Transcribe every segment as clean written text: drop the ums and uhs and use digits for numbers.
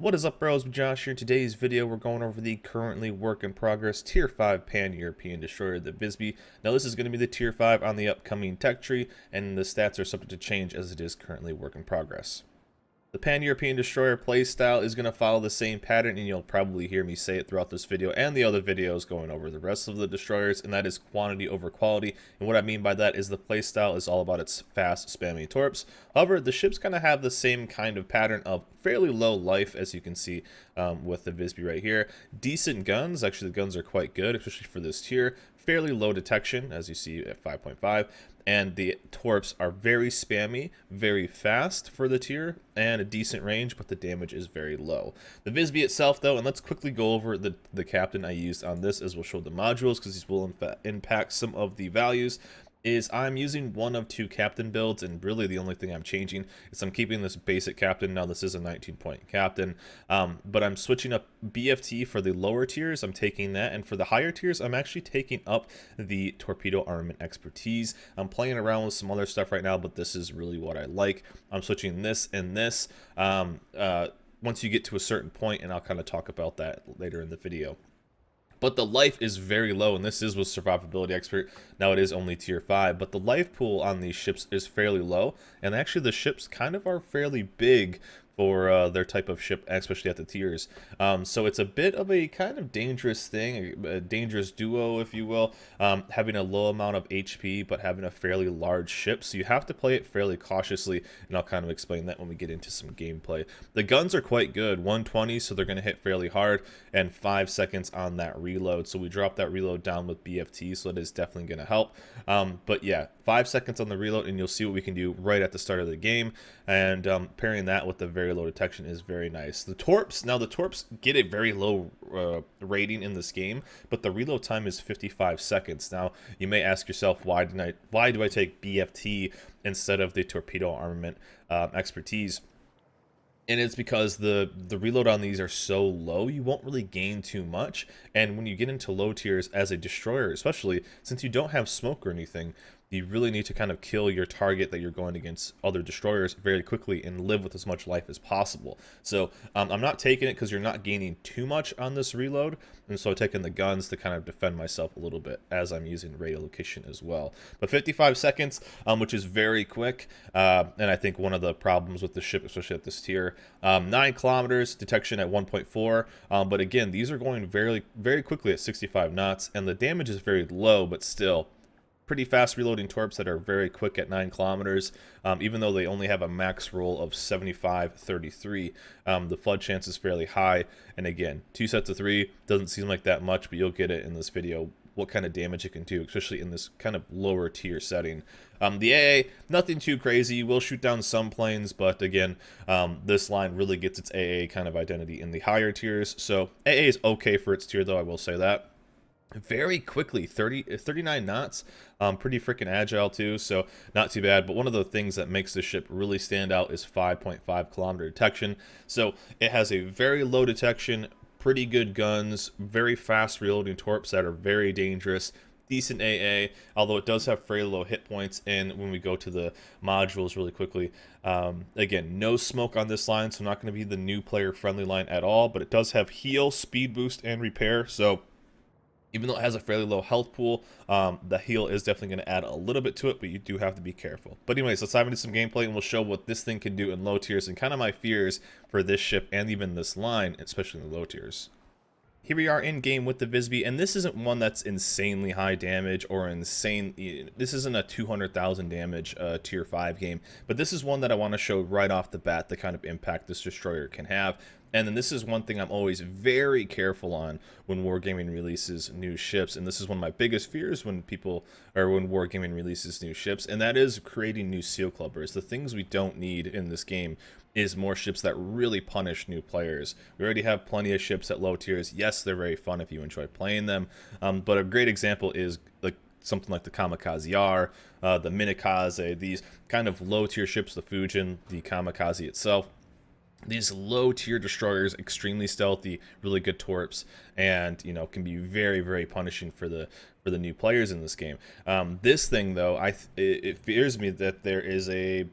What is up, bros? Josh here. In today's video, we're going over the currently work in progress Tier 5 Pan-European destroyer, the Visby. Now, this is going to be the Tier 5 on the upcoming tech tree, and the stats are subject to change as it is currently work in progress. The Pan-European Destroyer playstyle is going to follow the same pattern, and you'll probably hear me say it throughout this video and the other videos going over the rest of the destroyers, and that is quantity over quality. And what I mean by that is the playstyle is all about its fast, spammy torps. However, the ships kind of have the same kind of pattern of fairly low life, as you can see with the Visby right here. Decent guns, actually the guns are quite good, especially for this tier. Fairly low detection, as you see at 5.5. And the torps are very spammy, very fast for the tier, and a decent range, but the damage is very low. The Visby itself, though, and let's quickly go over the captain I used on this, as we'll show the modules, because these will impact some of the values. Is I'm using one of two captain builds, and really the only thing I'm changing is I'm keeping this basic captain. Now this is a 19-point captain, but I'm switching up BFT for the lower tiers. I'm taking that, and for the higher tiers, I'm actually taking up the torpedo armament expertise. I'm playing around with some other stuff right now, but this is really what I like. I'm switching this and this once you get to a certain point, and I'll kind of talk about that later in the video. But the life is very low, and this is with Survivability Expert. Now it is only tier 5, but the life pool on these ships is fairly low, and actually the ships kind of are fairly big for their type of ship, especially at the tiers. So it's a bit of a kind of dangerous thing, a dangerous duo, if you will, having a low amount of HP, but having a fairly large ship. So you have to play it fairly cautiously, and I'll kind of explain that when we get into some gameplay. The guns are quite good, 120, so they're going to hit fairly hard, and 5 seconds on that reload. So we drop that reload down with BFT, so it is definitely going to help. But yeah, 5 seconds on the reload, and you'll see what we can do right at the start of the game. And pairing that with the very low detection is very nice. The Torps, now the Torps get a very low rating in this game, but the reload time is 55 seconds. Now you may ask yourself, why do I take BFT instead of the torpedo armament expertise? And it's because the reload on these are so low, you won't really gain too much. And when you get into low tiers as a destroyer, especially since you don't have smoke or anything, you really need to kind of kill your target that you're going against other destroyers very quickly and live with as much life as possible. So I'm not taking it because you're not gaining too much on this reload, and so I'm taking the guns to kind of defend myself a little bit as I'm using radio location as well. But 55 seconds, which is very quick, and I think one of the problems with the ship, especially at this tier, 9 kilometers detection at 1.4, but again, these are going very, very quickly at 65 knots, and the damage is very low, but still pretty fast reloading torps that are very quick at 9 kilometers, even though they only have a max roll of 75-33. The flood chance is fairly high, and again, 2 sets of 3 doesn't seem like that much, but you'll get it in this video what kind of damage it can do, especially in this kind of lower tier setting. The AA, nothing too crazy. You will shoot down some planes, but again, this line really gets its AA kind of identity in the higher tiers, so AA is okay for its tier, though, I will say that. Very quickly, 39 knots, pretty freaking agile too, so not too bad. But one of the things that makes this ship really stand out is 5.5 kilometer detection. So it has a very low detection, pretty good guns, very fast reloading torps that are very dangerous, decent AA, although it does have fairly low hit points. And when we go to the modules really quickly, again, no smoke on this line, so not going to be the new player friendly line at all, but it does have heal, speed boost, and repair. So even though it has a fairly low health pool, the heal is definitely going to add a little bit to it, but you do have to be careful. But anyways, let's dive into some gameplay, and we'll show what this thing can do in low tiers and kind of my fears for this ship and even this line, especially in the low tiers. Here we are in game with the Visby, and this isn't one that's insanely high damage or insane. This isn't a 200,000 damage tier 5 game, but this is one that I want to show right off the bat the kind of impact this destroyer can have. And then this is one thing I'm always very careful on when Wargaming releases new ships, and this is one of my biggest fears when Wargaming releases new ships, and that is creating new seal clubbers. The things we don't need in this game is more ships that really punish new players. We already have plenty of ships at low tiers. Yes, they're very fun if you enjoy playing them, but a great example is like something like the Kamikaze R, the Minikaze, these kind of low tier ships, the Fujin, the Kamikaze itself. These low tier destroyers, extremely stealthy, really good torps, and can be very, very punishing for the new players in this game. This thing though, it fears me that there is a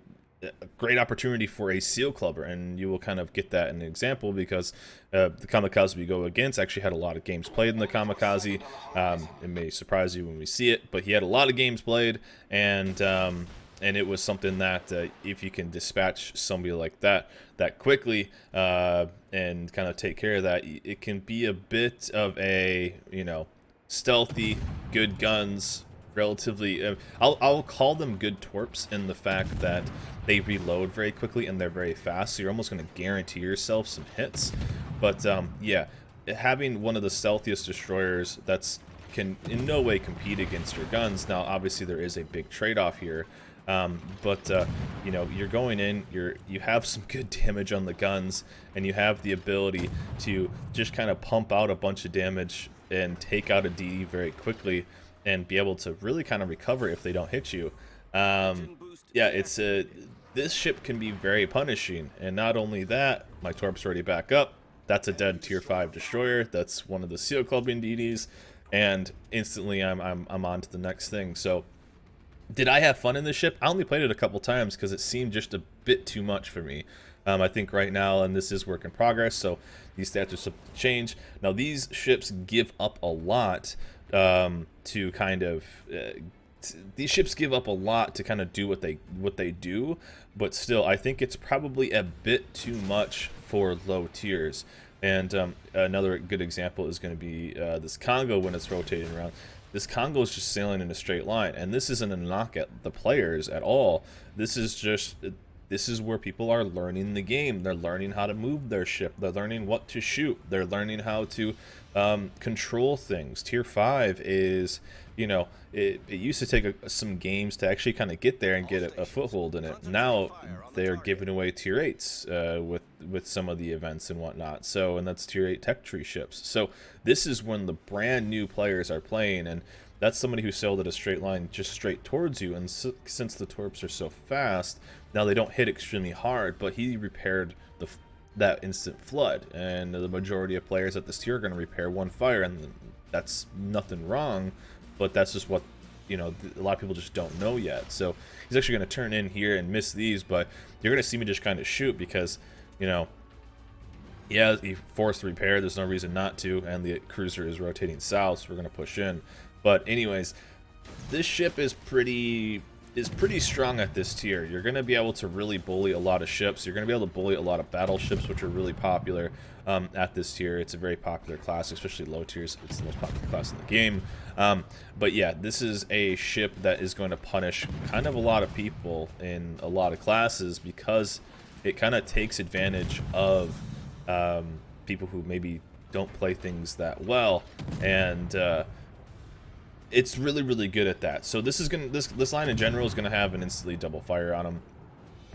a great opportunity for a SEAL clubber, and you will kind of get that in an example because the kamikaze we go against actually had a lot of games played in the kamikaze. It may surprise you when we see it, but he had a lot of games played, and it was something that if you can dispatch somebody like that quickly and kind of take care of that, it can be a bit of a, you know, stealthy, good guns, relatively I'll call them good torps in the fact that they reload very quickly and they're very fast, so you're almost going to guarantee yourself some hits. But yeah, having one of the stealthiest destroyers that's can in no way compete against your guns. Now obviously there is a big trade-off here, but you know, you're going in, you have some good damage on the guns, and you have the ability to just kind of pump out a bunch of damage and take out a DD very quickly and be able to really kind of recover if they don't hit you. Yeah, it's this ship can be very punishing, and not only that, my Torps already back up. That's a dead tier 5 destroyer. That's one of the SEAL clubbing DDs, and instantly I'm on to the next thing. So did I have fun in this ship? I only played it a couple times because it seemed just a bit too much for me. I think right now, and this is work in progress, so these stats are subject to change. Now these ships give up a lot to kind of these ships give up a lot to kind of do what they do, but still I think it's probably a bit too much for low tiers. And another good example is going to be this Congo when it's rotating around. This Congo is just sailing in a straight line, and this isn't a knock at the players at all. This is where people are learning the game. They're learning how to move their ship. They're learning what to shoot. They're learning how to control things. Tier 5 is, you know, it used to take some games to actually kind of get there and get a foothold in it. Now they're giving away tier 8s with some of the events and whatnot. So, and that's tier 8 tech tree ships. So this is when the brand new players are playing, and that's somebody who sailed at a straight line just straight towards you. And since the Torps are so fast, now they don't hit extremely hard, but he repaired that instant flood, and the majority of players at this tier are going to repair one fire, and that's nothing wrong, but that's just what, you know, a lot of people just don't know yet. So he's actually going to turn in here and miss these, but you're going to see me just kind of shoot because, you know, yeah, he forced repair, there's no reason not to, and the cruiser is rotating south, so we're going to push in. But anyways, this ship is pretty strong at this tier. You're going to be able to really bully a lot of ships. You're going to be able to bully a lot of battleships, which are really popular at this tier. It's a very popular class, especially low tiers. It's the most popular class in the game. But yeah, this is a ship that is going to punish kind of a lot of people in a lot of classes because it kind of takes advantage of people who maybe don't play things that well, and it's really good at that. So this is this line in general is gonna have an instantly double fire on them.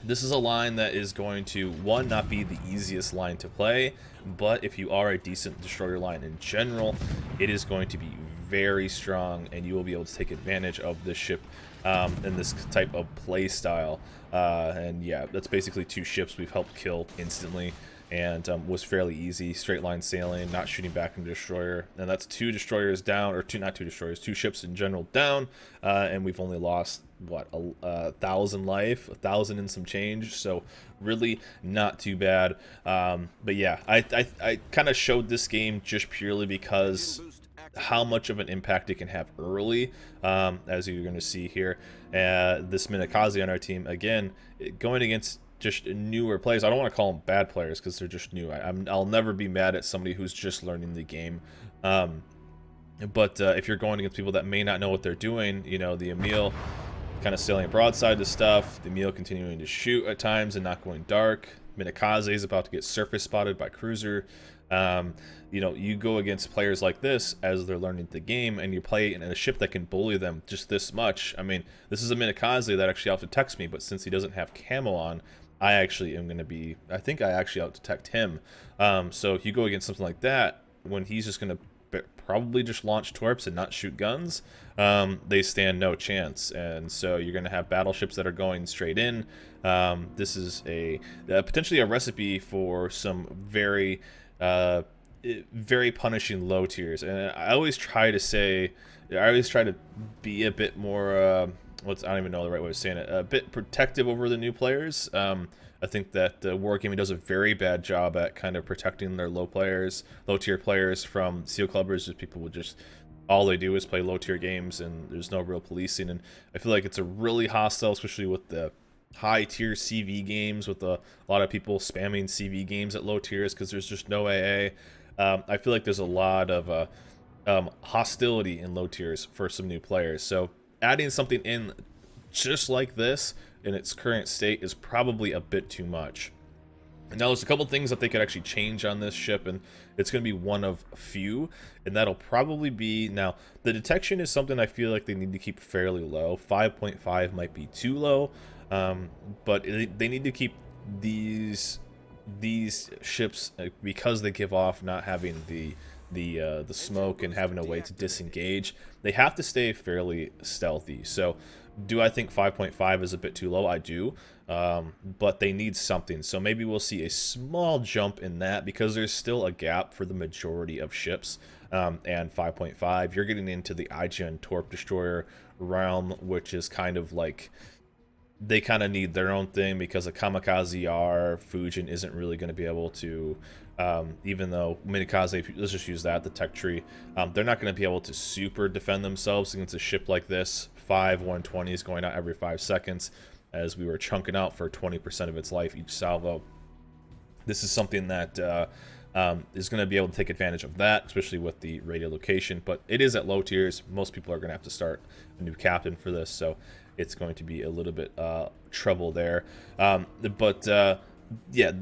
This is a line that is going to, one, not be the easiest line to play, but if you are a decent destroyer line in general, it is going to be very strong, and you will be able to take advantage of this ship and this type of play style. And yeah, that's basically 2 ships we've helped kill instantly, and was fairly easy. Straight line sailing, not shooting back into destroyer, and that's 2 destroyers down, or not 2 destroyers, 2 ships in general down, and we've only lost what, 1,000 life, 1,000 and some change, so really not too bad. But yeah, I kind of showed this game just purely because how much of an impact it can have early, as you're going to see here. This Minakaze on our team, again, going against just newer players. I don't want to call them bad players because they're just new. I'll never be mad at somebody who's just learning the game. But if you're going against people that may not know what they're doing, you know, the Emil kind of sailing broadside to stuff, the Emil continuing to shoot at times and not going dark. Minakaze is about to get surface spotted by cruiser. You know, you go against players like this as they're learning the game, and you play in a ship that can bully them just this much. I mean, this is a Minakaze that actually out-detects me, but since he doesn't have camo on, I actually am going to be, I think I actually out-detect him. So if you go against something like that, when he's just going to probably just launch torps and not shoot guns, they stand no chance. And so you're going to have battleships that are going straight in. This is potentially a recipe for some very punishing low tiers. And I always try to be a bit more I don't even know the right way of saying it, a bit protective over the new players. I think that Wargaming does a very bad job at kind of protecting their low tier players from seal clubbers. Just people would just, all they do is play low tier games, and there's no real policing. And I feel like it's a really hostile, especially with the high tier CV games, with a lot of people spamming CV games at low tiers because there's just no AA. I feel like there's a lot of hostility in low tiers for some new players. So adding something in just like this in its current state is probably a bit too much. And now there's a couple things that they could actually change on this ship, and it's going to be one of a few, and that'll probably be, now the detection is something I feel like they need to keep fairly low. 5.5 might be too low, but they need to keep these ships, because they give off not having the smoke and having a way to disengage, they have to stay fairly stealthy. So do I think 5.5 is a bit too low? I do, but they need something. So maybe we'll see a small jump in that, because there's still a gap for the majority of ships. And 5.5, you're getting into the IGN Torp destroyer realm, which is kind of like, they kind of need their own thing, because a Kamikaze R Fujin isn't really going to be able to, even though Minikaze, let's just use that, the tech tree, they're not going to be able to super defend themselves against a ship like this. 5 120s going out every 5 seconds, as we were chunking out for 20% of its life each salvo. This is something that is going to be able to take advantage of that, especially with the radio location, but it is at low tiers. Most people are going to have to start a new captain for this, so it's going to be a little bit trouble there. Yeah,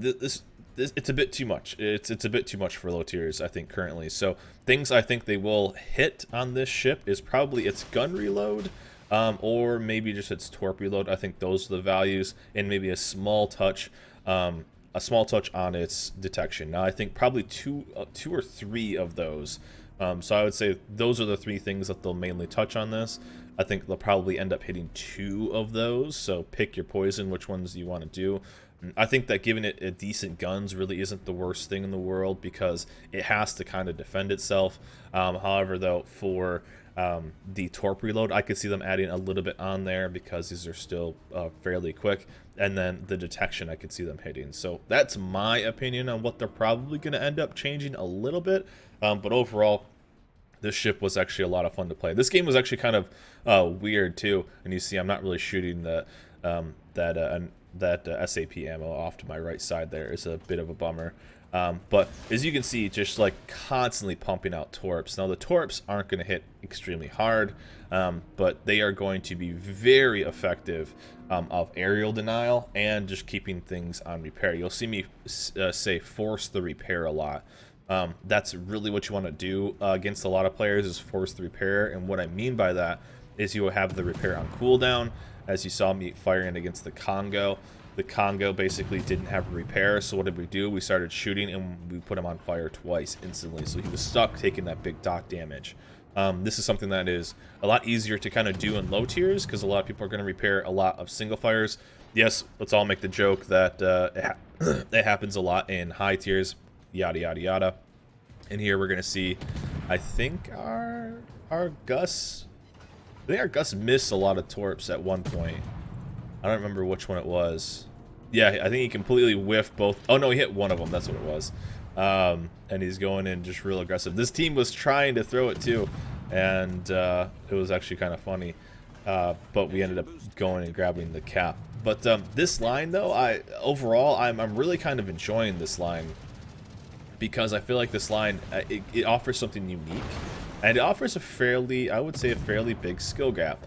it's a bit too much. It's a bit too much for low tiers, I think, currently. So things I think they will hit on this ship is probably its gun reload, or maybe just its torp reload. I think those are the values, and maybe a small touch on its detection. Now I think probably two or three of those. So I would say those are the 3 things that they'll mainly touch on this. I think they'll probably end up hitting 2 of those, so pick your poison, which ones you want to do. I think that giving it a decent guns really isn't the worst thing in the world, because it has to kind of defend itself. However, though, for the torp reload, I could see them adding a little bit on there, because these are still fairly quick. And then the detection, I could see them hitting. So that's my opinion on what they're probably going to end up changing a little bit. But overall, this ship was actually a lot of fun to play. This game was actually kind of weird too, and you see I'm not really shooting that SAP ammo off to my right side. There is a bit of a bummer, but as you can see, just like constantly pumping out torps. Now the torps aren't going to hit extremely hard, but they are going to be very effective of aerial denial and just keeping things on repair. You'll see me say force the repair a lot. That's really what you want to do against a lot of players, is force the repair. And what I mean by that is you will have the repair on cooldown, as you saw me firing against the Congo. The Congo basically didn't have a repair, so what did we do? We started shooting, and we put him on fire twice instantly, so he was stuck taking that big dock damage. This is something that is a lot easier to kind of do in low tiers, because a lot of people are going to repair a lot of single fires. Yes, let's all make the joke that it happens a lot in high tiers, yada yada yada. And here we're going to see, I think our Gus missed a lot of torps at one point. I don't remember which one it was. Yeah, I think he completely whiffed both. Oh no, he hit one of them. That's what it was. And he's going in just real aggressive. This team was trying to throw it too, and it was actually kind of funny. But we ended up going and grabbing the cap. But this line, though, overall I'm really kind of enjoying this line, because I feel like this line it offers something unique, and it offers a fairly, I would say, a fairly big skill gap.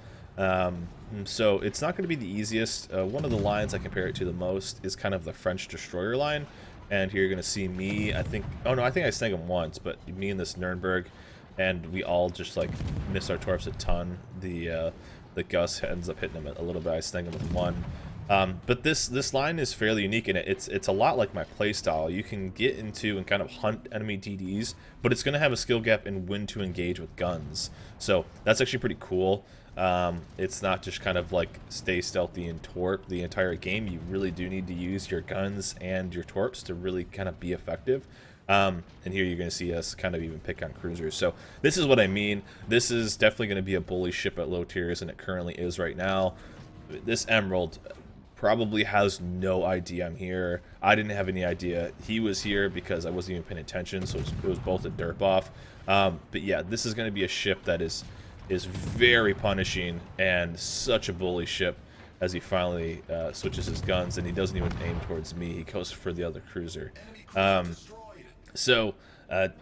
So it's not going to be the easiest. One of the lines I compare it to the most is kind of the French destroyer line. And here you're going to see me, I think I snag him once, but me and this Nuremberg, and we all just like miss our torps a ton. The Gus ends up hitting him a little bit. I snag him with 1. But this line is fairly unique, and it's a lot like my playstyle. You can get into and kind of hunt enemy DDs, but it's going to have a skill gap in when to engage with guns. So that's actually pretty cool. It's not just kind of like stay stealthy and torp the entire game. You really do need to use your guns and your torps to really kind of be effective. And here you're going to see us kind of even pick on cruisers. So this is what I mean. This is definitely going to be a bully ship at low tiers, and it currently is right now. This Emerald probably has no idea I'm here. I didn't have any idea he was here because I wasn't even paying attention, so it was both a derp off. But yeah, this is going to be a ship that is very punishing and such a bully ship as he finally switches his guns, and he doesn't even aim towards me. He goes for the other cruiser. So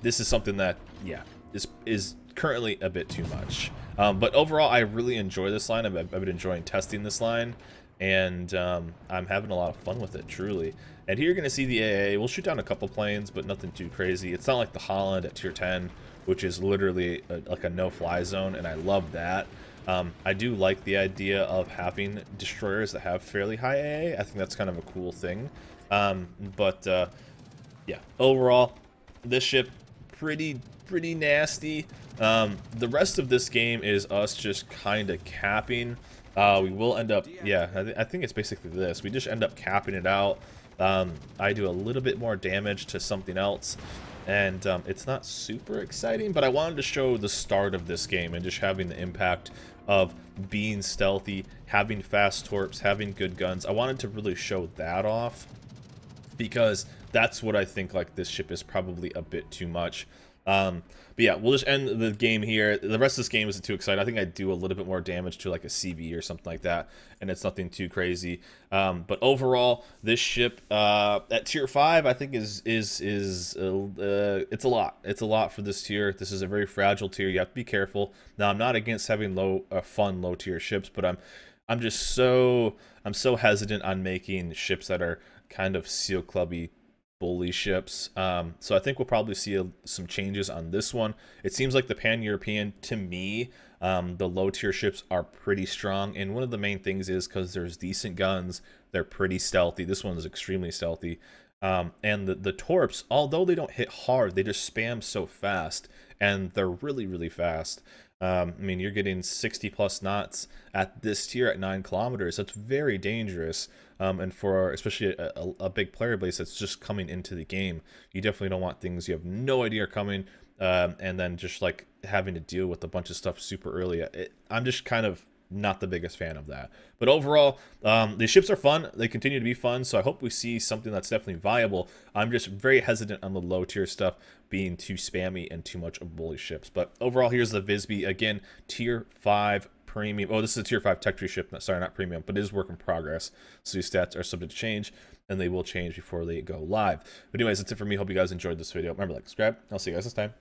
this is something that, yeah, is currently a bit too much. But overall, I really enjoy this line. I've been enjoying testing this line, and I'm having a lot of fun with it, truly. And here you're going to see the AA. We'll shoot down a couple planes, but nothing too crazy. It's not like the Holland at tier 10, which is literally like a no-fly zone, and I love that. I do like the idea of having destroyers that have fairly high AA. I think that's kind of a cool thing. Yeah, overall, this ship pretty nasty. The rest of this game is us just kind of capping. We will end up, yeah, I think it's basically this. We just end up capping it out. I do a little bit more damage to something else, and it's not super exciting, but I wanted to show the start of this game and just having the impact of being stealthy, having fast torps, having good guns. I wanted to really show that off, because that's what I think, like, this ship is probably a bit too much. But yeah, we'll just end the game here. The rest of this game isn't too exciting. I think I do a little bit more damage to like a CV or something like that, and it's nothing too crazy. But overall, this ship at tier 5, I think is it's a lot. It's a lot for this tier. This is a very fragile tier. You have to be careful. Now, I'm not against having fun low tier ships, but I'm just so hesitant on making ships that are kind of seal clubby bully ships. So I think we'll probably see some changes on this one. It seems like the Pan-European, to me, the low tier ships are pretty strong, and one of the main things is because there's decent guns, they're pretty stealthy. This one is extremely stealthy. And the Torps, although they don't hit hard, they just spam so fast, and they're really fast. I mean, you're getting 60 plus knots at this tier at 9 kilometers. That's very dangerous. And for especially a big player base that's just coming into the game, you definitely don't want things you have no idea are coming, and then just like having to deal with a bunch of stuff super early. I'm just kind of not the biggest fan of that. But overall, these ships are fun. They continue to be fun, so I hope we see something that's definitely viable. I'm just very hesitant on the low tier stuff being too spammy and too much of bully ships. But overall, here's the Visby. Again, tier 5 premium. Oh, this is a tier 5 tech tree ship. Sorry, not premium, but it is work in progress. So these stats are subject to change, and they will change before they go live. But anyways, that's it for me. Hope you guys enjoyed this video. Remember, like, subscribe. I'll see you guys next time.